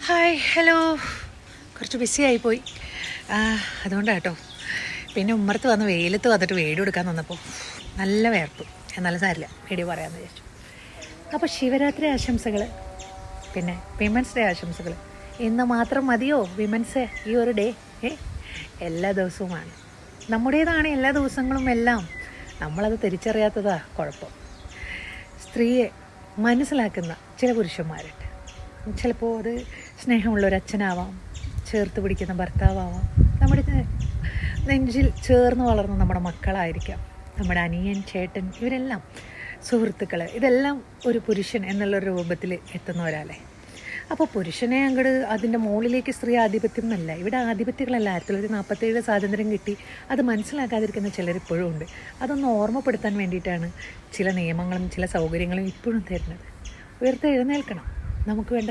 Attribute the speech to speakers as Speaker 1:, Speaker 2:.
Speaker 1: Hi hello. കുറച്ച് BC ആയിപ്പോയി, അതുകൊണ്ടാണ് കേട്ടോ. പിന്നെ ഉമ്മറത്ത് വന്ന് വെയിലത്ത് വന്നിട്ട് വീഡിയോ എടുക്കാൻ വന്നപ്പോൾ നല്ല വേർപ്പ്. എന്നാലും സാരില്ല, വീഡിയോ പറയാമെന്ന് വിചാരിച്ചു. അപ്പോൾ ശിവരാത്രി ആശംസകൾ, പിന്നെ വിമൻസ് ഡേ ആശംസകൾ. ഇന്ന് മാത്രം മതിയോ വിമൻസ് ഈ ഒരു ഡേ? എല്ലാ ദിവസവുമാണ് നമ്മുടേതാണ്, എല്ലാ ദിവസങ്ങളും എല്ലാം. നമ്മളത് തിരിച്ചറിയാത്തതാ കുഴപ്പം. സ്ത്രീയെ മനസ്സിലാക്കുന്ന ചില പുരുഷന്മാരുണ്ട്. ചിലപ്പോൾ അത് സ്നേഹമുള്ളൊരച്ഛനാവാം, ചേർത്ത് പിടിക്കുന്ന ഭർത്താവാം, നമ്മുടെ നെഞ്ചിൽ ചേർന്ന് വളർന്ന നമ്മുടെ മക്കളായിരിക്കാം, നമ്മുടെ അനിയൻ, ചേട്ടൻ, ഇവരെല്ലാം സുഹൃത്തുക്കൾ. ഇതെല്ലാം ഒരു പുരുഷൻ എന്നുള്ളൊരു രൂപത്തിൽ എത്തുന്നവരല്ലേ. അപ്പോൾ പുരുഷനെ അങ്ങോട്ട് അതിൻ്റെ മുകളിലേക്ക് സ്ത്രീ ആധിപത്യം എന്നല്ല. ഇവിടെ ആധിപത്യങ്ങളല്ല. 1947 സ്വാതന്ത്ര്യം കിട്ടി, അത് മനസ്സിലാക്കാതിരിക്കുന്ന ചിലരിപ്പോഴും ഉണ്ട്. അതൊന്ന് ഓർമ്മപ്പെടുത്താൻ വേണ്ടിയിട്ടാണ് ചില നിയമങ്ങളും ചില സൗകര്യങ്ങളും ഇപ്പോഴും തരുന്നത്. ഉയർത്തെഴുന്നേൽക്കണം. നമുക്ക് വേണ്ട